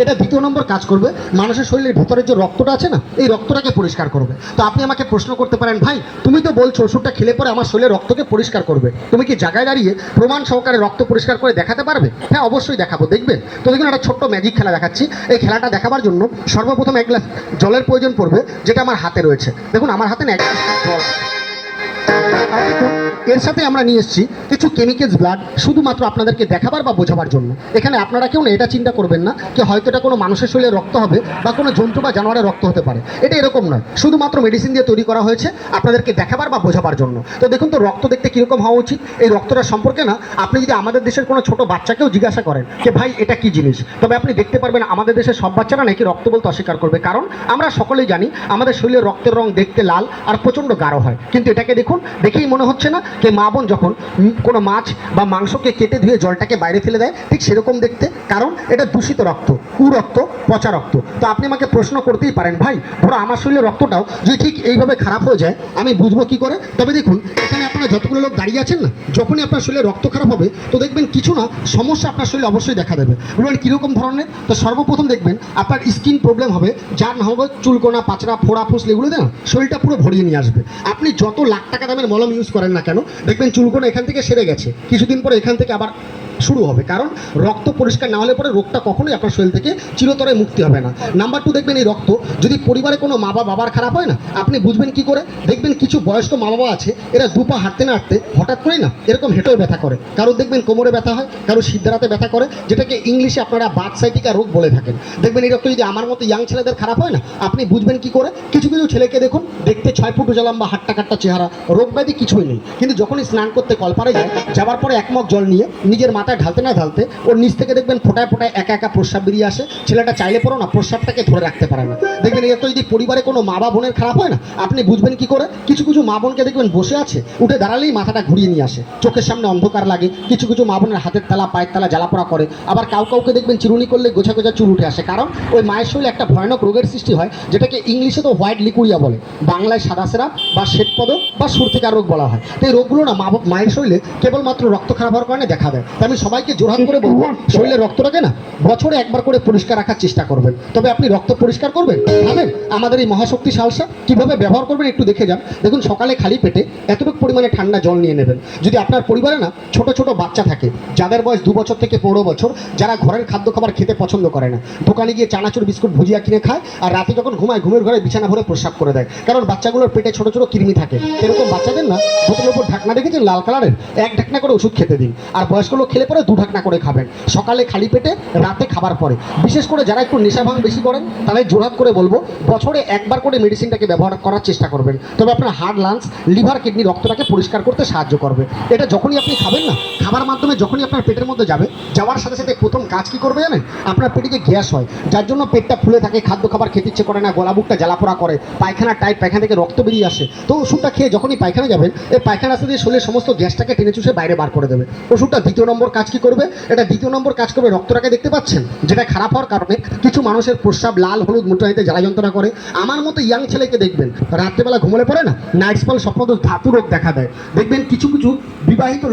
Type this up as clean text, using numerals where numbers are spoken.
এটা দ্বিতীয় নম্বর কাজ করবে, মানুষের শরীরের ভেতরের যে রক্তটা আছে না, এই রক্তটাকে পরিষ্কার করবে। তো আপনি আমাকে প্রশ্ন করতে পারেন, ভাই তুমি তো বলছো ওষুধটা খেলে পরে আমার শরীরের রক্তকে পরিষ্কার করবে, তুমি কি জায়গায় দাঁড়িয়ে প্রমাণ সহকারে রক্ত পরিষ্কার করে দেখাতে পারবে? হ্যাঁ, অবশ্যই দেখাবো, দেখবেন। তো দেখুন, একটা ছোট্ট ম্যাজিক খেলা দেখাচ্ছি। এই খেলাটা দেখাবার জন্য সর্বপ্রথম এক গ্লাস জলের প্রয়োজন পড়বে, যেটা আমার হাতে রয়েছে। দেখুন, আমার হাতে না এক গ্লাস জল আছে। আর দেখুন, এর সাথে আমরা নিয়ে এসেছি কিছু কেমিক্যালস ব্লাড, শুধুমাত্র আপনাদেরকে দেখাবার বা বোঝাবার জন্য। এখানে আপনারা কেউ না এটা চিন্তা করবেন না যে হয়তো এটা কোনো মানুষের শরীরে রক্ত হবে বা কোনো জন্তু বা জানোয়ারের রক্ত হতে পারে। এটা এরকম নয়, শুধুমাত্র মেডিসিন দিয়ে তৈরি করা হয়েছে আপনাদেরকে দেখাবার বা বোঝাবার জন্য। তো দেখুন তো রক্ত দেখতে কীরকম হওয়া উচিত। এই রক্তটা সম্পর্কে না আপনি যদি আমাদের দেশের কোনো ছোটো বাচ্চাকেও জিজ্ঞাসা করেন যে ভাই এটা কী জিনিস, তবে আপনি দেখতে পারবেন আমাদের দেশের সব বাচ্চারা নাকি রক্ত বলতে অস্বীকার করবে। কারণ আমরা সকলেই জানি আমাদের শরীরের রক্তের রং দেখতে লাল আর প্রচণ্ড গাঢ় হয়। কিন্তু এটাকে দেখুন, দেখেই মনে হচ্ছে না যে মা বোন যখন কোনো মাছ বা মাংসকে কেটে ধুয়ে জলটাকে বাইরে ফেলে দেয়, ঠিক সেরকম দেখতে। কারণ এটা দূষিত রক্ত, কুরক্ত, পচা রক্ত। তো আপনি আমাকে প্রশ্ন করতেই পারেন, ভাই ধরো আমার শরীরের রক্তটাও যদি ঠিক এইভাবে খারাপ হয়ে যায়, আমি বুঝবো কী করে? তবে দেখুন, এখানে আপনারা যতগুলো লোক দাঁড়িয়ে আছেন না, যখনই আপনার শরীরে রক্ত খারাপ হবে তো দেখবেন কিছু না সমস্যা আপনার শরীরে অবশ্যই দেখা দেবে। বলবেন কীরকম ধরনের? তো সর্বপ্রথম দেখবেন আপনার স্কিন প্রবলেম হবে, যার না হবে চুলকোনা, পাচড়া, ফোড়া, ফুসলি, এগুলো না শরীরটা পুরো ভরিয়ে নিয়ে আসবে। আপনি যত লাখ টাকা দামের মলম ইউজ করেন না কেন, দেখবেন চুলকোনা এখান থেকে সেরে গেছে, কিছুদিন পরে এখান থেকে আবার শুরু হবে। কারণ রক্ত পরিষ্কার না হলে পরে রোগটা কখনোই আপনার শরীর থেকে চিরতরে মুক্তি হবে না। নাম্বার 2, দেখবেন এই রক্ত যদি পরিবারে কোনো মা বা বাবার খারাপ হয় না, আপনি বুঝবেন কি করে? দেখবেন কিছু বয়স্ক মা বাবা আছে, এরা দুপা হাঁটতে না হাঁটতে হঠাৎ করেই না এরকম হেঁটেও ব্যথা করে। কারোর দেখবেন কোমরে ব্যথা হয়, কারোর সিদ্ধারাতে ব্যথা করে, যেটাকে ইংলিশে আপনারা বাতসাইটিকা রোগ বলে থাকেন। দেখবেন এই রক্ত যদি আমার মতো ইয়াং ছেলেদের খারাপ হয় না, আপনি বুঝবেন কি করে? কিছু কিছু ছেলেকে দেখুন, দেখতে 6 ফুট উজালাম বা হাট্টা কাট্টা চেহারা, রোগ ব্যাধি কিছুই নেই, কিন্তু যখনই স্নান করতে কলপারে যায়, যাওয়ার পরে এক মগ জল নিয়ে নিজের মাথায় ঢালতে না ঢালতে ওর নিচ থেকে দেখবেন ফোটায় ফোটায় একা একা প্রস্রাব বেরিয়ে আসে। ছেলেটা চাইলে পরেও না প্রস্রাবটাকে ধরে রাখতে পারে না। দেখবেন এর তো যদি পরিবারে কোনো মা বা বোনের খারাপ হয় না, আপনি বুঝবেন কি করে? কিছু কিছু মা বোনকে দেখবেন বসে আছে, উঠে দাঁড়ালেই মাথাটা ঘুরিয়ে নিয়ে আসে, চোখের সামনে অন্ধকার লাগে, কিছু কিছু মা বোনের হাতের তালা পায়ের তালা জ্বালাপোড়া করে, আবার কাউকে দেখবেন চিরুনি করলে গোছা গোছা চুল উঠে আসে। কারণ ওই মায়ের শরীরে একটা ভয়ানক রোগের সৃষ্টি হয়, যেটাকে ইংলিশে তো হোয়াইট লিকুইয়া বলে, বাংলায় সাদা সেরা বা শ্বেতপদ বা সুরথিকার রোগ বলা হয়। তো এই রোগগুলো না মায়ের শরীরে কেবলমাত্র রক্ত খারাপ হওয়ার কারণে দেখা দেয়। তাই আমি সবাইকে জোরহাত করে বলবো, শরীরের রক্তটাকে না বছরে একবার করে পরিষ্কার রাখার চেষ্টা করবেন। তবে আপনি রক্ত পরিষ্কার করবেন ভাবেন আমাদের এই মহাশক্তি সালসা কীভাবে ব্যবহার করবেন একটু দেখে যান। দেখুন, সকালে খালি পেটে এতটুকু পরিমাণে ঠান্ডা জল নিয়ে নেবেন। যদি আপনার পরিবারে না ছোট ছোট বাচ্চা থাকে, যাদের বয়স 2 বছর থেকে 15 বছর, যারা ঘরের খাদ্য খাবার খেতে পছন্দ করে না, দোকানে গিয়ে চানাচুর বিস্কুট ভুজিয়া কিনে খায়, আর রাতে যখন ঘুমায় ঘুমের ঘরে বিছানা ভরে প্রস্রাব করে দেয়, কারণ বাচ্চাগুলোর পেটে ছোট ছোট কৃমি থাকে। এরকম বাচ্চাদের না বোতলের উপর ঢাকনা রেখেছেন লাল কালারের, 1 ঢাকনা করে ওষুধ খেতে দিন। আর বয়স্ক লোক খেলে পরে 2 ঢাকনা করে খাবেন, সকালে খালি পেটে, রাতে খাবার পরে। বিশেষ করে যারা একটু নেশা ভাঙ বেশি করেন, তাদের জোরহাত করে বলবো বছরে একবার করে মেডিসিনটাকে ব্যবহার করার চেষ্টা করবেন। তবে আপনার হার্ট, লাংস, লিভার, কিডনি, রক্তটাকে পরিষ্কার করতে সাহায্য করবে। এটা যখনই আপনি খাবেন না, খাবার মাধ্যমে যখনই আপনার পেটের মধ্যে যাবে, যাওয়ার সাথে সাথে প্রথম কাজ কি করবে জানেন? আপনার পেটে যে গ্যাস হয়, যার জন্য পেটটা ফুলে থাকে, খাদ্য খাবার খেতে ইচ্ছে করে না, গলা বুকটা জ্বালাপোড়া করে, পায়খানা টাইট, পায়খানা থেকে রক্ত বেরিয়ে আসে, তো ওষুধটা খেয়ে যখনই পায়খানা যাবেন, এই পায়খানা রাস্তা দিয়ে শরীরের সমস্ত গ্যাসটাকে টেনে চুষে বাইরে বার করে দেবে। ওষুধটা দ্বিতীয় নম্বর কাজ কি করবে? এটা দ্বিতীয় নম্বর কাজ করবে, রক্তটাকে দেখতে পাচ্ছেন যেটা খারাপ হওয়ার কারণে কিছু মানুষের প্রস্রাব লাল হলুদ মোটাইতে জ্বালা যন্ত্রণা করে। আমার মতো ইয়াং ছেলেকে দেখবেন রাত্রেবেলা ঘুমলে পড়ে না নাইট স্পল, স্বপ্নদোষ, ধাতু রোগ দেখা দেয়। দেখবেন কিছু কিছু বিবাহিত